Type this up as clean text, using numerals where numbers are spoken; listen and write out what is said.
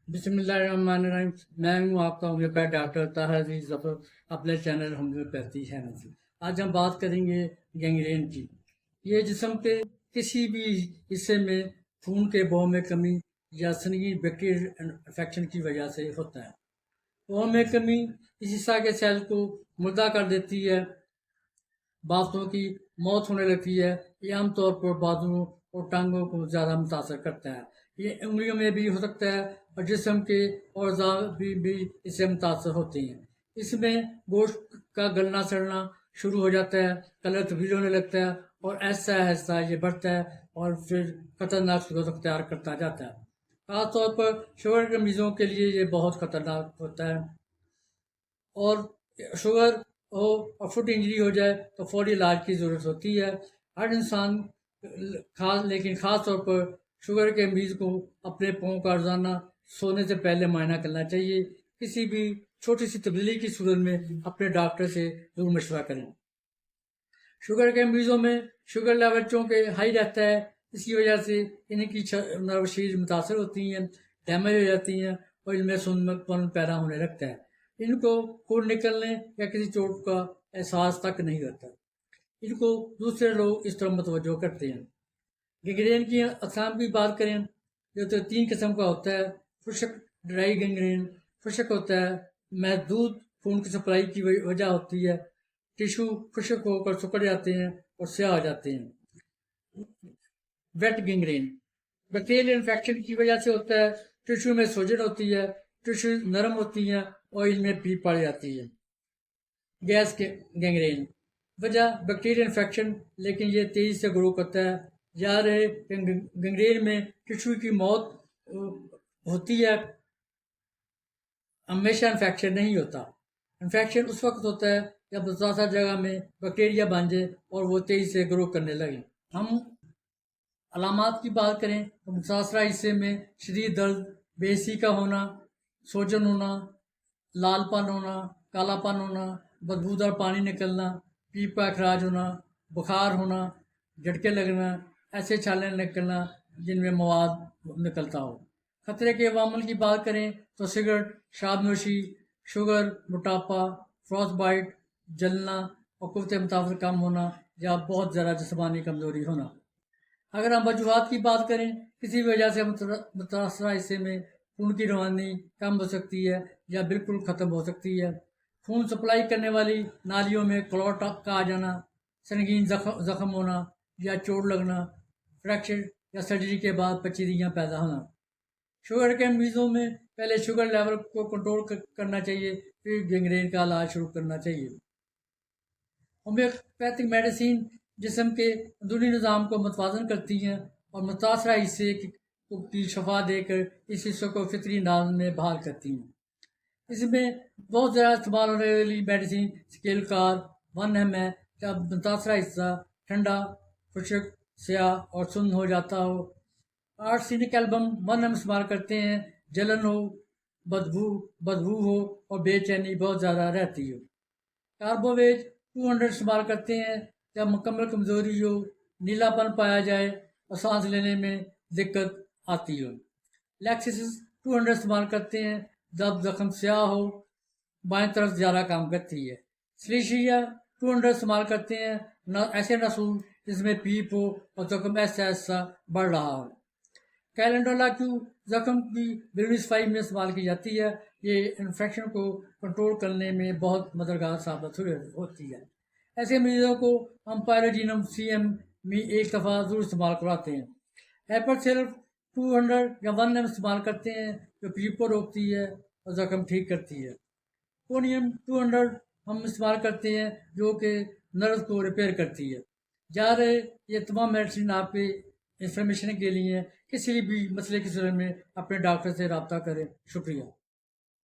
बिस्मिल्लाहिर्रहमानिर्रहीम। मैं हूँ आपका होम्योपैथ डॉक्टर ताहिर अजीज जफर, अपने चैनल होम्योपैथी चैनल से। आज हम बात करेंगे गैंग्रेन की। ये जिस्म के किसी भी हिस्से में खून के बहाव में कमी या संगीन बैक्टीरियल इन्फेक्शन की वजह से होता है। बहाव में कमी इस हिस्सा के सेल को मुर्दा कर देती है, बातों की मौत होने लगती है। ये आमतौर पर बाजुओं और टांगों को ज़्यादा मुतासर करता है। ये उंगलियों में भी हो सकता है और जिस्म के औज़ा भी इससे मुतासर होते हैं। इसमें गोश्त का गलना सड़ना शुरू हो जाता है, कलर तब्दील होने लगता है और ऐसा आहिस्ता ये बढ़ता है और फिर खतरनाक सूरत अख्तियार करता जाता है। खासतौर पर शुगर के मरीजों के लिए ये बहुत खतरनाक होता है। और शुगर हो और फुट इंजरी हो जाए तो फौरी इलाज की ज़रूरत होती है। हर इंसान लेकिन ख़ास तौर पर शुगर के मरीज़ को अपने पाँव का रोज़ाना सोने से पहले मुआयना करना चाहिए। किसी भी छोटी सी तब्दीली की सूरत में अपने डॉक्टर से ज़रूर मशवरा करें। शुगर के मरीजों में शुगर लेवल चूँकि हाई रहता है, इसकी वजह से इनकी नर्वशीज मुतासर होती हैं, डैमेज हो जाती हैं और इनमें सुन्नपन पैदा होने लगता है। इनको खून निकलने या किसी चोट का एहसास तक नहीं होता। इनको दूसरे लोग इस तरह मुतवज्जो करते हैं। गैंग्रेन की अक़साम की बात करें जो तो 3 किस्म का होता है। खुशक ड्राई गैंग्रेन खुशक होता है, महदूद खून की सप्लाई की वजह होती है। टिश्यू खुशक होकर सिकुड़ जाते हैं और स्याह हो जाते हैं। वेट गैंग्रेन बैक्टीरियल इन्फेक्शन की वजह से होता है। टिश्यू में सूजन होती है, टिश्यू नरम होती हैं और इनमें पीप पड़ जाती है। गैस गैंग्रेन वजह बैक्टीरियल इन्फेक्शन, लेकिन ये तेजी से ग्रो करता है। जा रहे गैंग्रेन में टिश्यू की मौत होती है, हमेशा इन्फेक्शन नहीं होता। इन्फेक्शन उस वक्त होता है जब मुतासर जगह में बैक्टीरिया बन जाए और वो तेजी से ग्रो करने लगे। हम अलामात की बात करें तो मुतासरा हिस्से में शदीद दर्द, बेहिस्सी का होना, सूजन होना, लालपन होना, कालापन होना, बदबूदार पानी निकलना, पीप का अखराज होना, बुखार होना, झटके लगना, ऐसे छाले निकलना जिनमें मवाद निकलता हो। खतरे के अवामल की बात करें तो सिगरेट, शराबनोशी, शुगर, मोटापा, फ्रॉस्टबाइट, जलना और कुव्वत मुताफ़ कम होना या बहुत ज़्यादा जिस्मानी कमज़ोरी होना। अगर हम वजूहात की बात करें, किसी भी वजह से मुतासरा हिस्से में खून की रवानी कम हो सकती है या बिल्कुल ख़त्म हो सकती है। खून सप्लाई करने वाली नालियों में क्लॉट का आ जाना, संगीन जख्म होना या चोट लगना, फ्रैक्चर या सर्जरी के बाद पचीदियाँ पैदा होना। शुगर के मरीजों में पहले शुगर लेवल को कंट्रोल करना चाहिए, फिर गैंग्रेन का इलाज शुरू करना चाहिए। होम्योपैथिक मेडिसिन जिस्म के अंदरूनी निज़ाम को मुतवाज़न करती हैं और मुतासरा हिस्से की शफा देकर इस हिस्से को फितरी अंदाज में बहाल करती हैं। इसमें बहुत ज़्यादा इस्तेमाल होने वाली मेडिसिन स्केल कार 1 है। जब मुतासरा हिस्सा ठंडा, खुशक, स्याह और सुन्न हो जाता हो। आर्सेनिक एल्बम 1 इस्तेमाल करते हैं, जलन हो, बदबू हो और बेचैनी बहुत ज़्यादा रहती हो। कार्बोवेज 200 इस्तेमाल करते हैं जब मुकम्मल कमज़ोरी हो, नीलापन पाया जाए और सांस लेने में दिक्कत आती हो। लैक्सिस 200 इस्तेमाल करते हैं जब जख्म स्याह हो, बाएं तरफ ज़्यादा काम करती है। सिलिशिया 200 इस्तेमाल करते हैं ऐसे नसूल जिसमें पीप हो और जख्म ऐसा ऐसा बढ़ रहा हो। कैलेंडोला क्यू जख्म की बैरूनी सफाई में इस्तेमाल की जाती है। ये इन्फेक्शन को कंट्रोल करने में बहुत मददगार साबित होती है। ऐसे मरीजों को हम पायरोजीनम CM में एक दफ़ा ज़रूर इस्तेमाल करवाते हैं। एपर सिर्फ 200 या 1 इस्तेमाल करते हैं जो पीप को रोकती है और जख्म ठीक करती है। कोनियम 200 हम इस्तेमाल करते हैं जो कि नर्व को रिपेयर करती है। ये तमाम मेडिसिन आपके इंफॉर्मेशन के लिए किसी भी मसले की सूरत में अपने डॉक्टर से रब्ता करें। शुक्रिया।